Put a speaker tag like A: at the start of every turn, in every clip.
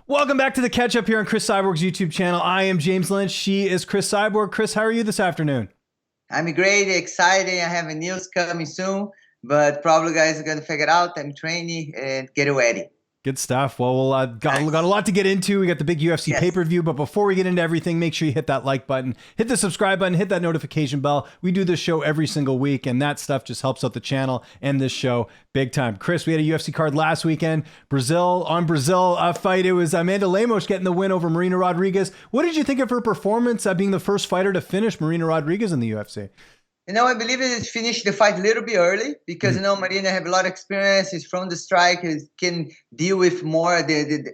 A: Welcome back to the catch up here on Cris Cyborg's YouTube channel. I am James Lynch. She is Cris Cyborg. Cris, how are you this afternoon?
B: I'm great, excited. I have a news coming soon, but probably guys are going to figure it out. I'm training and get ready.
A: Good stuff. Well, got a lot to get into. We got the big UFC pay-per-view, but before we get into everything, make sure you hit that like button, hit the subscribe button, hit that notification bell. We do this show every single week, and that stuff just helps out the channel and this show big time. Cris, we had a UFC card last weekend. Brazil fight. It was Amanda Lemos getting the win over Marina Rodriguez. What did you think of her performance, being the first fighter to finish Marina Rodriguez in the UFC?
B: I believe it finished the fight a little bit early because, Marina have a lot of experience. He's from the strike. He can deal with more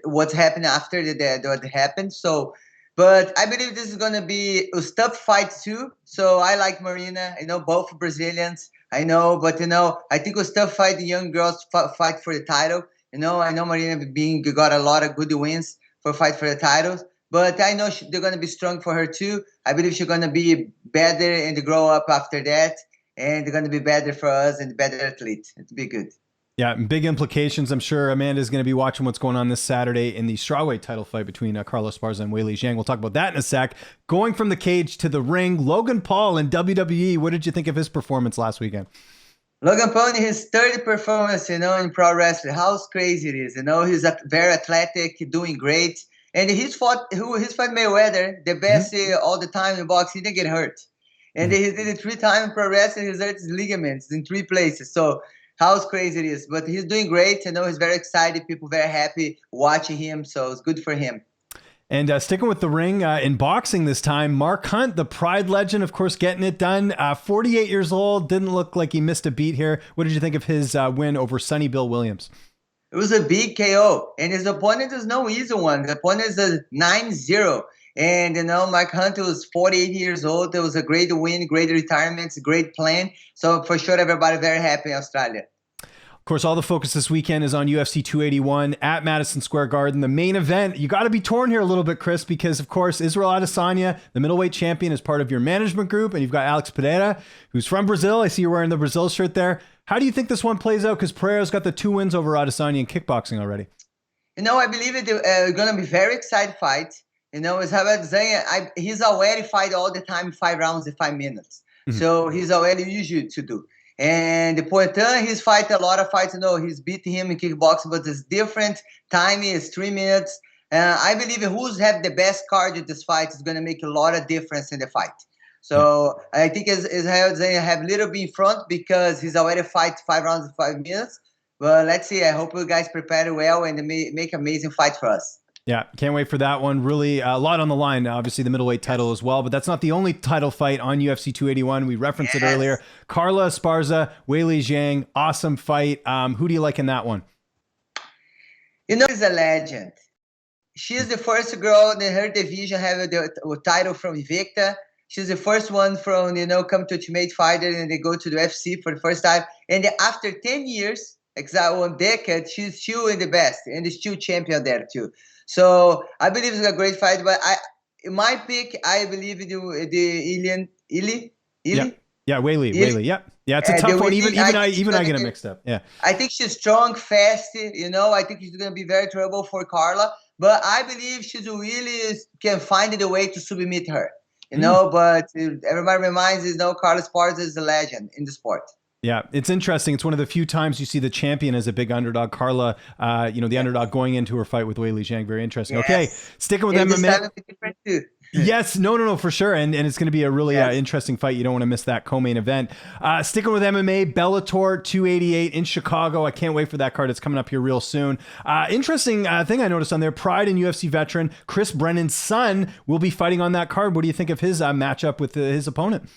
B: what's happened after what happened. So, but I believe this is going to be a tough fight too. So I like Marina. Both Brazilians. But I think it was tough fight. The young girls fight for the title. I know Marina got a lot of good wins for fight for the titles. But I know they're going to be strong for her too. I believe she's going to be better and grow up after that. And they're going to be better for us and better athlete. It'll be good.
A: Yeah, big implications. I'm sure Amanda's going to be watching what's going on this Saturday in the Strawweight title fight between Carla, Esparza and Weili, Zhang. We'll talk about that in a sec. Going from the cage to the ring, Logan Paul in WWE. What did you think of his performance last weekend?
B: Logan Paul in his third performance, in pro wrestling. How crazy it is. He's very athletic, doing great. And he's fought Mayweather, the best all the time in boxing. He didn't get hurt. And he did it 3 times in pro wrestling. He's hurt his ligaments in 3 places. So how crazy it is. But he's doing great. He's very excited. People very happy watching him. So it's good for him.
A: And sticking with the ring in boxing this time, Mark Hunt, the Pride legend, of course, getting it done. 48 years old. Didn't look like he missed a beat here. What did you think of his win over Sonny Bill Williams?
B: It was a big KO, and his opponent is no easy one. The opponent is a 9-0, and Mark Hunt was 48 years old. It was a great win, great retirement, great plan. So for sure, everybody very happy in Australia.
A: Of course, all the focus this weekend is on UFC 281 at Madison Square Garden. The main event, you got to be torn here a little bit, Cris, because, of course, Israel Adesanya, the middleweight champion, is part of your management group, and you've got Alex Pereira, who's from Brazil. I see you're wearing the Brazil shirt there. How do you think this one plays out? Because Pereira's got the 2 wins over Adesanya in kickboxing already.
B: I believe it's going to be very exciting fight. It's Adesanya, he's already fight all the time 5 rounds in 5 minutes. So he's already usually to do. And the Poitin, he's fight a lot of fights. He's beating him in kickboxing, but it's different. Time is 3 minutes. I believe who's have the best card in this fight is going to make a lot of difference in the fight. So I think Adesanya have a little bit in front because he's already fight 5 rounds in 5 minutes. But let's see. I hope you guys prepare well and make amazing fight for us.
A: Yeah, can't wait for that one. Really a lot on the line. Obviously, the middleweight title as well, but that's not the only title fight on UFC 281. We referenced it earlier. Carla, Esparza, Weili, Zhang. Awesome fight. Who do you like in that one?
B: She's a legend. She's the first girl in her division have the title from Invicta. She's the first one from, come to Ultimate Fighter and they go to the UFC for the first time. And after 10 years, exactly 1 decade, she's still in the best and is still champion there too. So I believe it's a great fight. But in my pick, I believe the Weili.
A: Weili. Yeah, it's a tough one. Even I get it mixed up. Yeah.
B: I think she's strong, fast. I think she's going to be very trouble for Carla. But I believe she's really can find the way to submit her. But everybody reminds Carla Esparza is a legend in the sport.
A: Yeah, it's interesting. It's one of the few times you see the champion as a big underdog. Carla, the underdog going into her fight with Weili Zhang. Very interesting. Yes. Okay, sticking with MMA. Yes, no, for sure. And it's going to be a really interesting fight. You don't want to miss that co-main event. Sticking with MMA, Bellator 288 in Chicago. I can't wait for that card. It's coming up here real soon. Interesting thing I noticed on there, Pride and UFC veteran Chris Brennan's son will be fighting on that card. What do you think of his matchup with his opponent?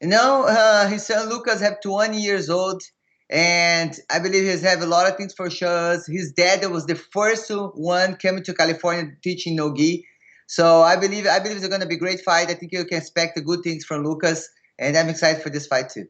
B: His son Lucas have 20 years old, and I believe he's have a lot of things for sure. His dad was the first one coming to California teaching no-gi. So I believe it's going to be a great fight. I think you can expect good things from Lucas, and I'm excited for this fight too.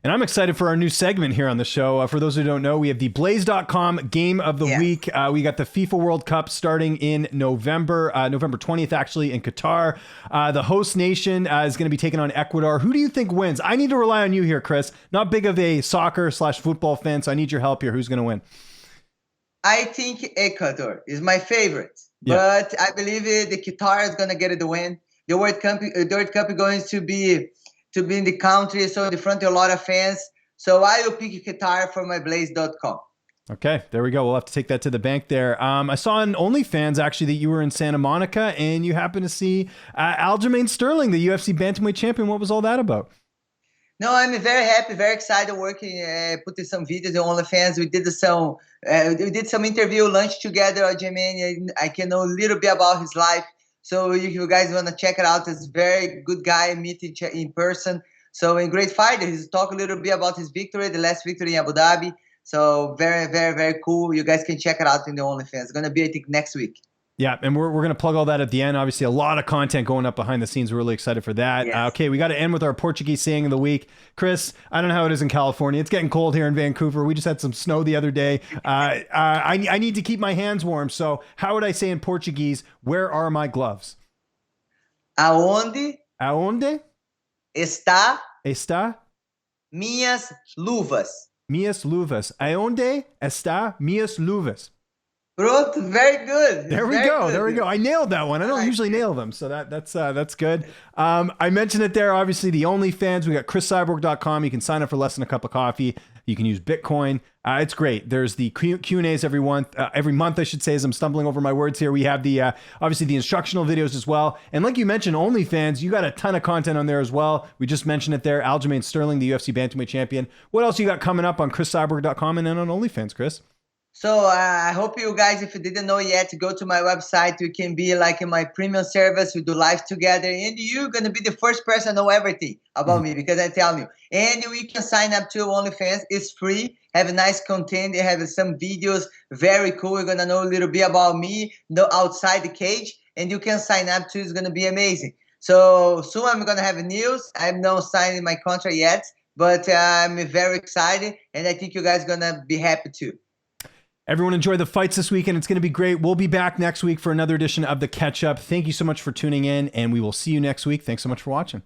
A: And I'm excited for our new segment here on the show. For those who don't know, we have the Blaze.com Game of the Week. We got the FIFA World Cup starting in November 20th, actually, in Qatar. The host nation is going to be taking on Ecuador. Who do you think wins? I need to rely on you here, Cris. Not big of a soccer/football fan, so I need your help here. Who's going to win?
B: I think Ecuador is my favorite,
A: Yeah.
B: but I believe the Qatar is gonna get the win. The World Cup is going to be in the country, so in front of a lot of fans. So I will pick Qatar for my Blaze.com.
A: Okay, there we go. We'll have to take that to the bank there. I saw on OnlyFans actually that you were in Santa Monica and you happened to see Aljamain Sterling, the UFC bantamweight champion. What was all that about?
B: No, I'm very happy, very excited working, putting some videos on OnlyFans. We did some interview, lunch together, Aljamain. I can know a little bit about his life. So if you guys want to check it out, it's a very good guy, meet in person. So a great fighter. He's talk a little bit about his victory, the last victory in Abu Dhabi. So very, very, very cool. You guys can check it out in the OnlyFans. It's going to be, I think, next week.
A: Yeah, and we're going to plug all that at the end. Obviously, a lot of content going up behind the scenes. We're really excited for that.
B: Yes.
A: Okay, we got to end with our Portuguese saying of the week. Chris, I don't know how it is in California. It's getting cold here in Vancouver. We just had some snow the other day. I need to keep my hands warm. So how would I say in Portuguese, where are my gloves?
B: Aonde
A: está
B: minhas luvas?
A: Minhas luvas. Aonde está minhas luvas?
B: Pronto, very good.
A: There we go. There we go. I nailed that one. I don't usually nail them, so that's good. I mentioned it there. Obviously, the OnlyFans. We got CrisCyborg.com. You can sign up for less than a cup of coffee. You can use Bitcoin. It's great. There's the Q&As every month, I should say, as I'm stumbling over my words here. We have the obviously the instructional videos as well. And like you mentioned, OnlyFans, you got a ton of content on there as well. We just mentioned it there. Aljamain Sterling, the UFC bantamweight champion. What else you got coming up on CrisCyborg.com and then on OnlyFans, Chris?
B: So I hope you guys, if you didn't know yet, to go to my website. You can be like in my premium service. We do live together, and you're gonna be the first person to know everything about me because I tell you. And you can sign up to OnlyFans. It's free. Have a nice content. They have some videos, very cool. You're gonna know a little bit about me, outside the cage, and you can sign up too. It's gonna be amazing. So soon I'm gonna have news. I'm not signing my contract yet, but I'm very excited, and I think you guys gonna be happy too.
A: Everyone enjoy the fights this weekend. It's going to be great. We'll be back next week for another edition of The Catch Up. Thank you so much for tuning in, and we will see you next week. Thanks so much for watching.